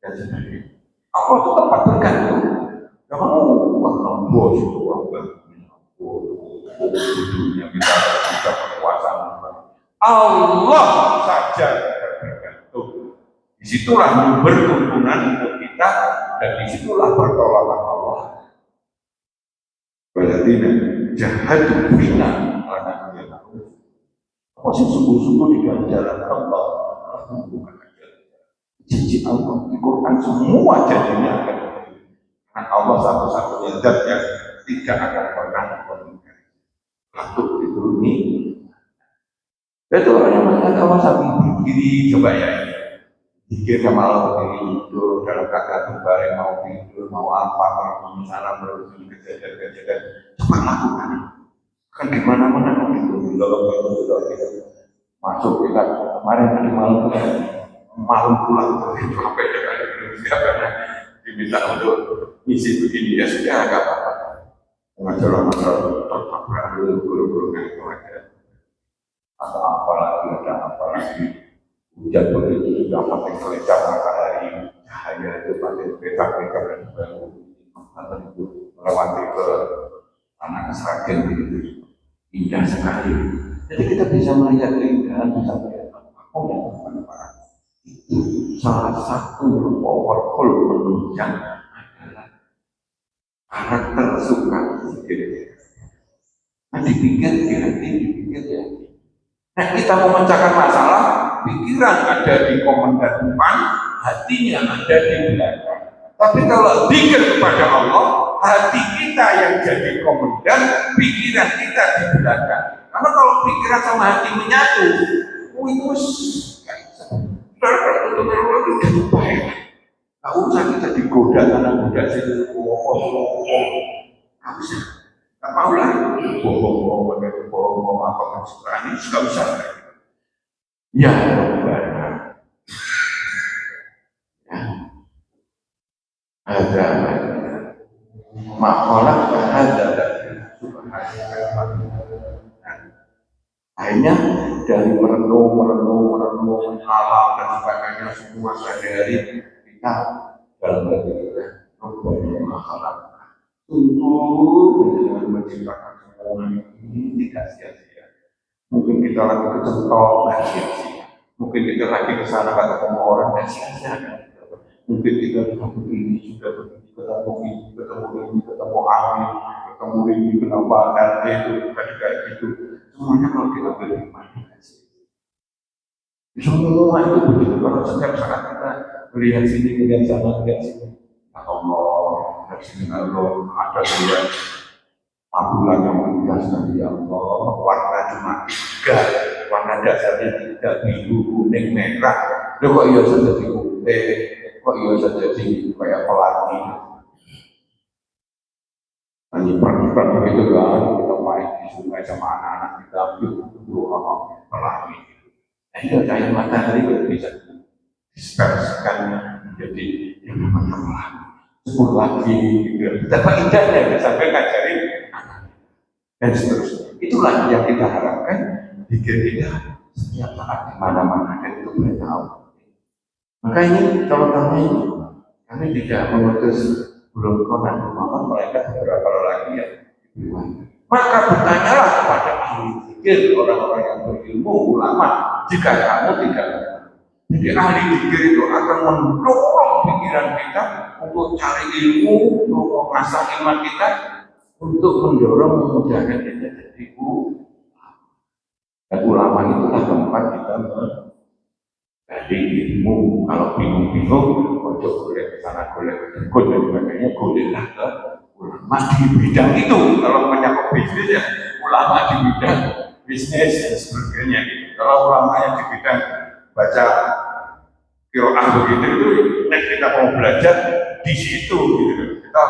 Speaker 2: dan sebagainya. Allah itu tempat bergantung. Kamu bos itu dunia kita bisa berkuasa. Allah saja bergantung. Disitulah bertuntunan untuk kita dan disitulah pertolongan Allah. Berarti jahat bina anak dia tahu. Masih sungguh-sungguh di dalam jalan Allah. Bukan janji Allah di Quran semua janjinya akan karena Allah satu-satunya zat yang tidak akan pernah mengingkari. Untuk dituruni. Itu orang yang mengatakan Allah sambil berdiri coba ya. Pikirnya malah berdiri tidur dalam keadaan bareng mau tidur mau apa mau misalnya berurusan kejadian-kejadian coba lakukan. Kan di mana-mana kan itu dalam itu masuk kita kemarin tadi malam pulang itu sampai dengan Indonesia karena diminta untuk misi begini ya sudah agak apa-apa mengajar-mengajar terpaksa guru-guru itu aja ada apa lagi hujan begitu sudah pakai kelecap matahari cahaya itu pakai petak-petak dan sebagainya itu melewati ke anak Sragen begitu indah sekali. Jadi kita bisa melihat keindahan, bisa melihat apa yang bermanfaat. Itu salah satu powerful penunjang adalah karakter suka zikir. Nah dipikir di hati, dipikir ya. Nah kita memecahkan masalah, pikiran ada di komentar depan, hatinya ada di belakang. Tapi kalau zikir kepada Allah, hati kita yang jadi komandan, pikiran kita di belakang. Karena kalau pikiran sama hati menyatu, itu itu baik. Nggak usah kita digoda karena goda sih, nggak usah. Nggak mau lah, bohong apa kesukaan ini nggak usah. Ya, ada makolah ada akhirnya dari merenung alam dan sebagainya semua sehari-hari kita dalam hati kita makolah untuk menciptakan semua ini tidak sia-sia. Mungkin kita lagi kecentol dan sia-sia. Mungkin kita lagi kesana kata orang dan sia-sia. Mungkin kita ketemu ini, sudah ketemu ini, ketemu angin, ketemu ini, kenapa RT itu tadi kayak gitu. Semuanya kalau kita berimajinasi. Semua itu begitu. Kalau setiap saat kita melihat sini, melihat sana, melihat sini. Ya Allah, melihat sini Allah, ada lihat ambulan yang menjelaskan ya Allah, warna cuma tiga, warna dasarnya tiga, biru, kuning, merah. Loh kok iya saja di putih, kok iya saja di kayak pelangi. Hanya perang begitu kan, kita main di sungai sama anak-anak kita, biru, pelangi. Ini cahaya matahari itu bisa dispersikan menjadi yang namanya pelangi. Sepuluh lagi, gitu. Betapa indahnya sampai ngajarin dan seterusnya. Itulah yang kita harapkan pikir kita setiap saat di mana-mana dan itu mereka tahu. Maka ini contohnya ini kami tidak mengutus belum konan memakan mereka beberapa lagi ya. Maka bertanyalah kepada ahli fikir orang-orang yang berilmu ulama jika kamu tidak. Jadi ahli fikir itu akan mendorong pikiran kita untuk cari ilmu, untuk mengasah iman kita, untuk mendorong memudahkan kita jadi dan ulama itulah tempat kita dari ilmu. Kalau bingung-bingung untuk boleh ke sana, boleh ke dukun dan sebagainya, bolehlah ke ulama di bidang itu. Kalau menyangkut bisnis ya ulama di bidang bisnis dan sebagainya. Kalau ulama yang di bidang baca qiraah begitu itu, kita mau belajar di situ gitu. Kita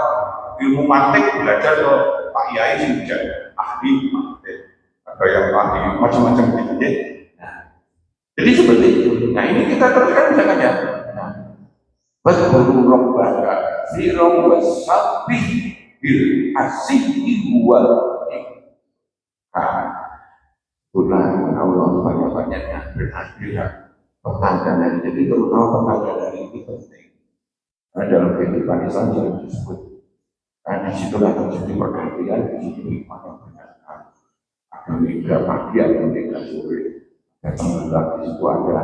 Speaker 2: ilmu mantik belajar ke Pak Yai sudah ahli mantik, ada yang ahli macam-macam gitu ya. Nah, jadi seperti itu. Nah ini kita teruskan misalkan ya. Betul robbaka sirong wasabi bil asihi wal Tuhan Allah banyak-banyaknya berhadirat pertanyaan. Jadi terutama pertanyaan ini penting. Karena dalam kehidupan Islam sering disebut. Karena disitulah terjadi pergantian, di situ banyak ada mega pagi, ada mega sore. Dan tenggelam di situ ada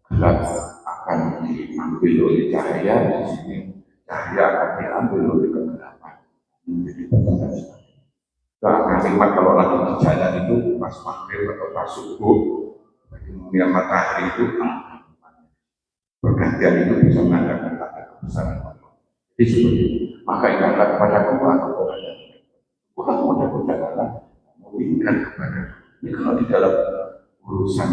Speaker 2: gelap akan diambil oleh cahaya, di sini cahaya akan diambil oleh kegelapan. Jadi pertanyaan. Nah, nikmat kalau lagi di jalan itu pas maghrib atau pas subuh, kemudian matahari itu pergantian itu bisa menandakan tanda kebesaran Allah. Jadi seperti itu. Maka ingatlah kepada Allah kepada janganlah menginginkan kepada. Ini kalau di dalam urusan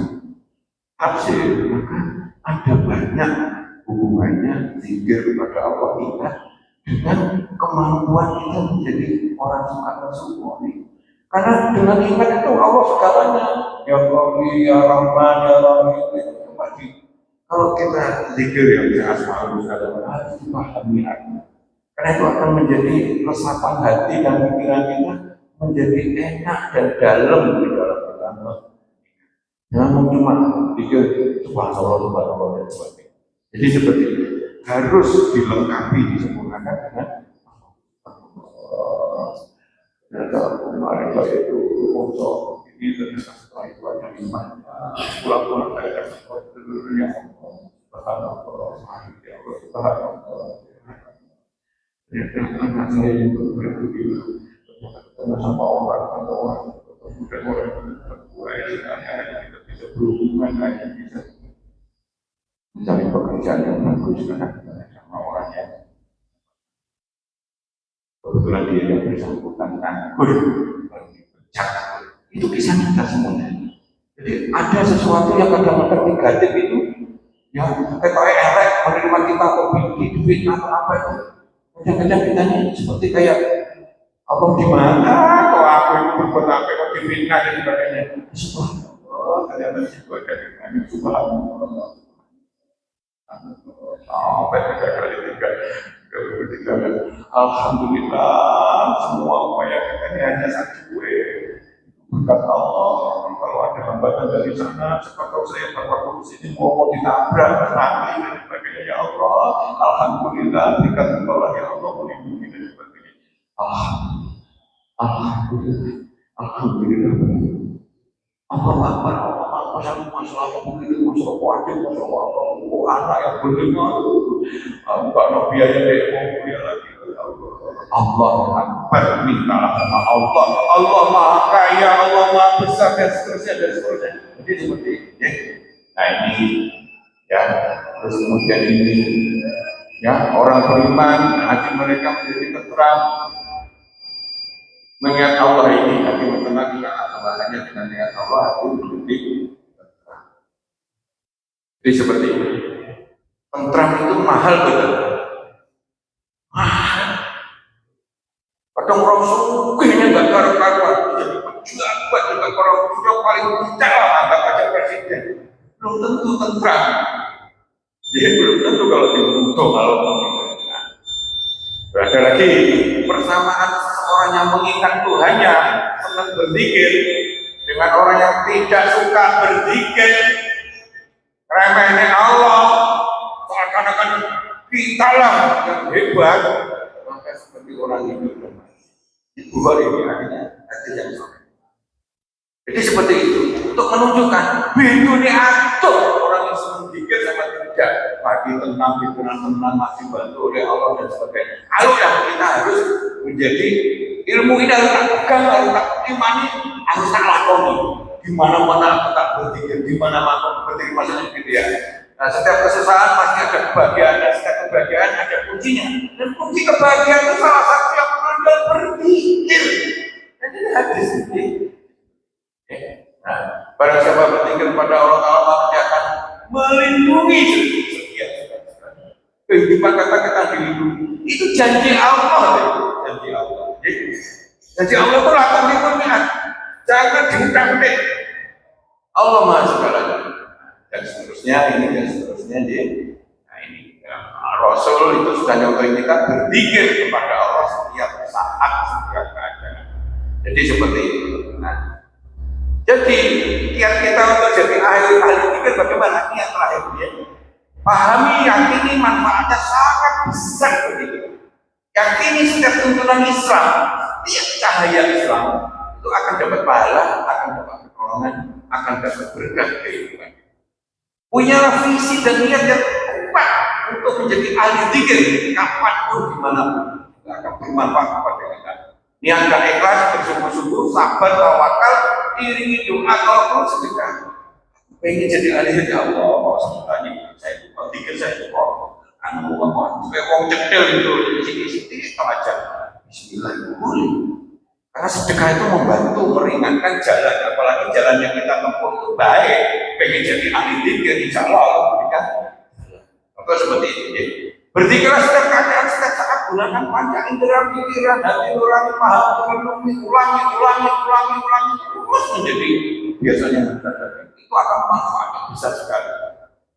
Speaker 2: tafsir maka ada banyak hubungannya zikir kepada Allah kita dengan kemampuan kita menjadi orang yang semua ini. Karena dengan iman itu Allah segalanya. Ya Allah, ya Rahman, ya Rahim. Kalau kita zikir yang asmaul husna harus dipahami hati. Karena itu akan menjadi resapan hati dan pikiran kita menjadi enak dan dalam di dalam kita. Jangan cuma zikir subhanallah dan sebagainya. Jadi seperti itu harus dilengkapi disempurnakan dengan kemarin saya itu untuk ini ternyata setelah itu ada iman pulang-pulang saya dapat seluruhnya subhanallah ternyata anak saya itu berarti sama orang bukan orang kita bisa berhubungan hanya bisa mencari pekerjaan yang bagus sama orang yang kebetulan dia yang bersangkutan nganggur itu kisah nyata semuanya. Jadi ada sesuatu yang kadang-kadang negatif itu yang kayak elek menerima kita kok duit atau apa itu kadang-kadang kita seperti kayak Allah di mana kok aku itu berbuat apa kok difitnah dan sebagainya. Subhanallah ternyata juga ada subhanallah. Sampai tiga kali. Alhamdulillah semua upaya kita ini hanya satu berkat Allah. Kalau ada hambatan dari sana, sepatutnya saya bawa ke sini mau ditabrak mati dan sebagainya. Ya Allah, alhamdulillah berkat Allah ya Allah melindungi dan sebagainya. Alhamdulillah, alhamdulillah. Allah Akbar, Allah masalah begini, masalah wajib, masalah anak yang bernama, karena biaya dia mau kuliah lagi. Allah Akbar, mintalah sama Allah. Allah Maha Kaya, Allah Maha Besar dan seterusnya dan seterusnya. Jadi seperti ini. Nah ini ya, terus kemudian ini ya orang beriman hati mereka menjadi tenteram mengingat Allah ini, hati tenang hanya dengan niat Allah hati menjadi tenteram. Jadi seperti ini. Tenteram itu mahal betul. Mahal. Kadang orang sukanya nggak karuan, jadi pejabat juga orang sudah paling puncak lah anggap aja presiden. Belum tentu tenteram. Jadi belum tentu kalau dibutuh kalau ada lagi persamaan seorang yang mengingat Tuhannya senang berzikir dengan orang yang tidak suka berzikir, remehnya Allah, seakan-akan kita lah yang hebat, maka seperti orang hidup itu hari ini akhirnya hati yang sama. Jadi seperti itu untuk menunjukkan biduni atur orang yang senang zikir sama tidak, pagi tenang, pikiran tenang, masih bantu oleh Allah dan sebagainya. Kalau yang kita harus menjadi ilmu ini harus tak pegang, harus tak imani, harus tak lakoni. Di mana-mana aku tak berzikir, di mana-mana aku berdiri maksudnya gitu ya. Nah, setiap kesusahan pasti ada kebahagiaan, dan setiap kebahagiaan ada kuncinya. Dan kunci kebahagiaan itu salah satu yang adalah berzikir. Dan ini hadis ini. Nah, barang siapa berzikir pada Allah Ta'ala, dia akan melindungi setiap kehidupan kata-kata dilindungi. Itu janji Allah, janji Allah. Janji Allah itu lakukan nikmat. Jangan diutak-utak. Allah Maha Segalanya. Dan seterusnya ini dan seterusnya dia. Nah ini ya, Rasul itu sudah nyontohin kita berzikir kepada Allah setiap saat, setiap keadaan. Jadi seperti itu. Nah, jadi kiat kita untuk jadi ahli zikir bagaimana? Kiat terakhir dia pahami, yakini manfaatnya sangat besar begitu. Yakini setiap tuntunan Islam, setiap cahaya Islam itu akan dapat pahala, akan dapat pertolongan, akan dapat berkah kehidupan. Punya visi dan niat yang kuat untuk menjadi ahli zikir kapanpun dimanapun, akan bermanfaat kepada kita. Niatkan ikhlas, bersungguh-sungguh, sabar, tawakal, iringi doa kalau perlu sedekah. Pengen jadi ahli zikir Allah, mau sebenarnya saya lupa zikir saya lupa. Anu apa? Supaya orang cedel itu sini-sini aja. Bismillah itu boleh. Karena sedekah itu membantu meringankan jalan, apalagi jalan yang kita tempuh itu baik. Pengen jadi ahli zikir, insya Allah Allah berikan. Atau seperti itu. Ya. Berzikirlah setiap keadaan, setiap saat, gunakan panca indera pikiran, hati nurani, paham, merenungi, ulangi, terus menjadi biasanya itu akan manfaatnya besar sekali.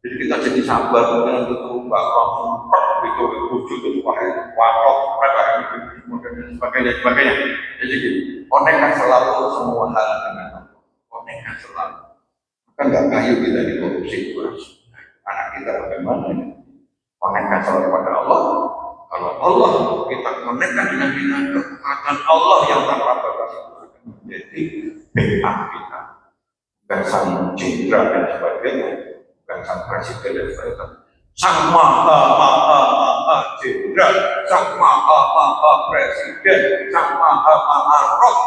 Speaker 2: Jadi kita jadi sabar, kemudian itu berubah, langsung itu wujud itu watok, dan sebagainya. Jadi konekkan selalu semua hal dengan Allah. Konekkan selalu. Kan nggak kayu kita dikorupsi anak kita bagaimana ya? Konekkan selalu kepada Allah. Kalau Allah kita konekkan dengan kita, kekuatan Allah yang tanpa batas akan menjadi backup kita. Bukan sang jenderal dan sebagainya, bukan sang presiden dan sebagainya. Sang maha jenderal, sang maha presiden, sang maha roh.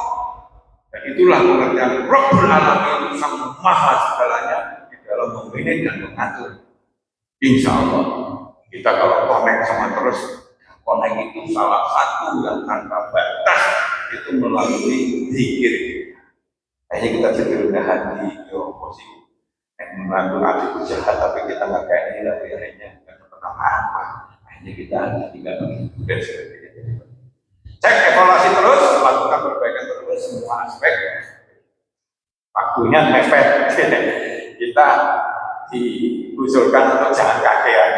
Speaker 2: Dan itulah pengertian Rabbul Alamin, sang maha segalanya di dalam memanage dan mengatur. Insya Allah kita kalau connect sama terus, connect itu salah satu yang tanpa batas itu melalui zikir. Hanya kita jadi rendah hati, posisi mengaku adik jahat, tapi kita nggak kayak ini lah akhirnya nggak tentang apa. Hanya kita tidak begitu dan sebagainya. Cek evaluasi terus, lakukan perbaikan terus semua aspek. Waktunya mepet, kita diusulkan untuk jangan kakean.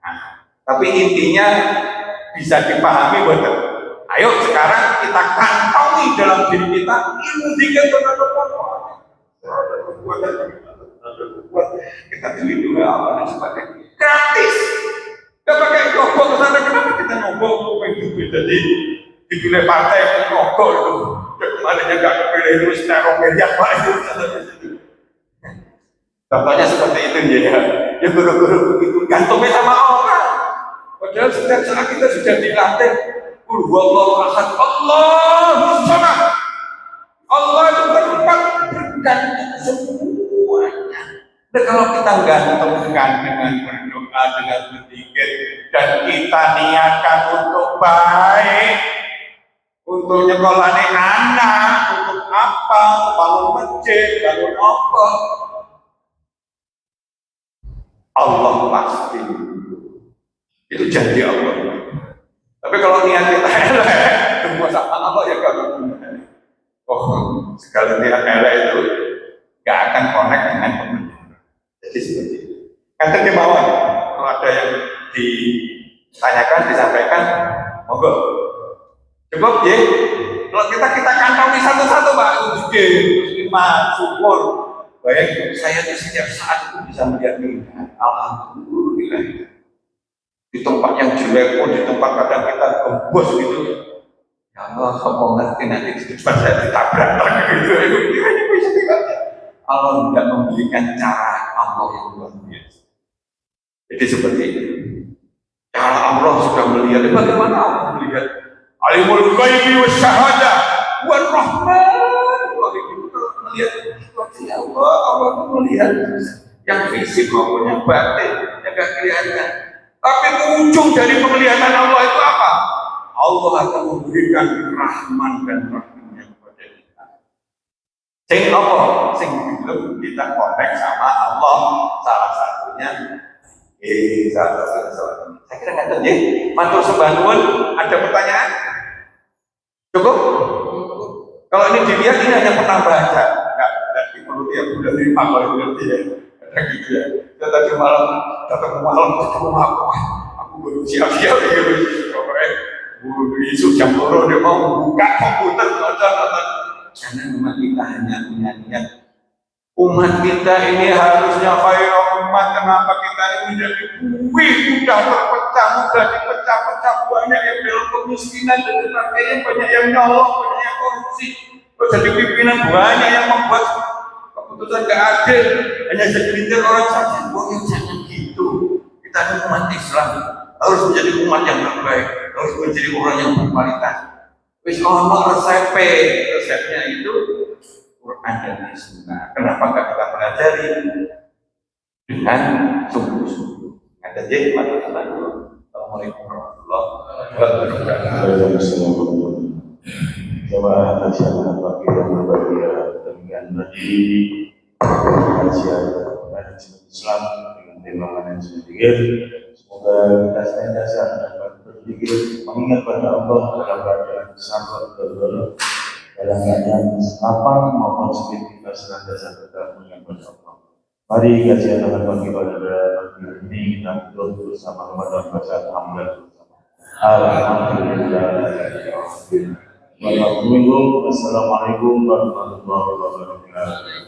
Speaker 2: Nah, tapi intinya bisa dipahami betul. Ayo sekarang kita kantongi dalam diri kita ilmu zikir benar-benar. Kita dilindungi apa dan sebagainya. Gratis. Gak pakai nyogok ke sana. Kenapa kita nyogok? Jadi dipilih partai yang nyogok itu. Kemarinnya gak kepilih terus terong media apa itu. Contohnya seperti itu ya. Ya guru-guru begitu gantungnya sama orang. Padahal sejak saat kita sudah dilatih. Qul huwallahu ahad, Allahus samad. Allah itu tempat bergantung semuanya. Dan kalau kita gantungkan dengan berdoa, dengan berzikir, dan kita niatkan untuk baik, untuk nyekolahnya anak, untuk apa, bangun masjid, bangun apa, Allah pasti itu janji Allah. Tapi kalau niat kita elek, semua sama Allah ya kalau segala niat elek itu gak akan connect dengan pemerintah. Jadi seperti itu. Kan kemauan kalau ada yang ditanyakan, disampaikan, monggo. Cukup ya. Kalau kita kantongi satu-satu Pak, uji, lima, syukur. Baik, saya di setiap saat itu bisa melihat keindahan. Alhamdulillah. Di tempat yang jelek pun, di tempat kadang kita gembos gitu. Ya Allah, kamu ngerti nanti di depan saya ditabrak gitu. Ini bisa dibaca. Allah tidak memberikan cara Allah yang luar biasa. Jadi seperti itu. Cara Allah sudah melihat. Bagaimana Allah melihat? Alimul ghaibi was syahadah wa rahman. Melihat ya Allah itu melihat yang fisik maupun yang batin, yang gak kelihatan. Tapi ujung dari penglihatan Allah itu apa? Allah akan memberikan rahman dan rahimnya kepada kita. Sing apa? Sing belum kita connect sama Allah. Salah satunya salah satunya. Saya kira nggak tahu ya. Matur sembah nuwun. Ada pertanyaan? Cukup? Kalau ini dilihat ini hanya penambahan saja. Nggak perlu tiap bulan 5 kalau berarti ya. Ada gitu ya. Kita tadi malam datang malam ketemu aku baru siap-siap gitu. Besok jam 2 dia mau buka komputer nonton. Karena memang kita hanya punya niat. Umat kita ini harusnya khairul umat. Kenapa kita ini menjadi mudah terpecah, mudah dipecah-pecah, banyak yang dalam kemiskinan dan sebagainya, banyak yang nyolong, banyak yang korupsi. Terus jadi pimpinan banyak yang membuat keputusan gak adil, hanya segelintir orang saja. Pokoknya jangan gitu. Kita ini umat Islam harus menjadi umat yang terbaik, harus menjadi orang yang berkualitas. Wis ono resepnya itu Quran dan Sunnah. Kenapa nggak kita pelajari dengan sungguh-sungguh? Ada jadi Assalamualaikum warahmatullahi wabarakatuh.
Speaker 1: Jemaah kajian pagi yang berbahagia dengan bagi kajian Islam dengan tema manajemen pikir. Semoga kita senantiasa dapat berpikir mengingat pada Allah dalam keadaan sabar dan dalam keadaan lapang maupun sulit kita senantiasa tetap mengingat pada Allah. Mari kajian pagi pada pagi ini kita bersama kepada baca alhamdulillah. Assalamualaikum warahmatullahi wabarakatuh.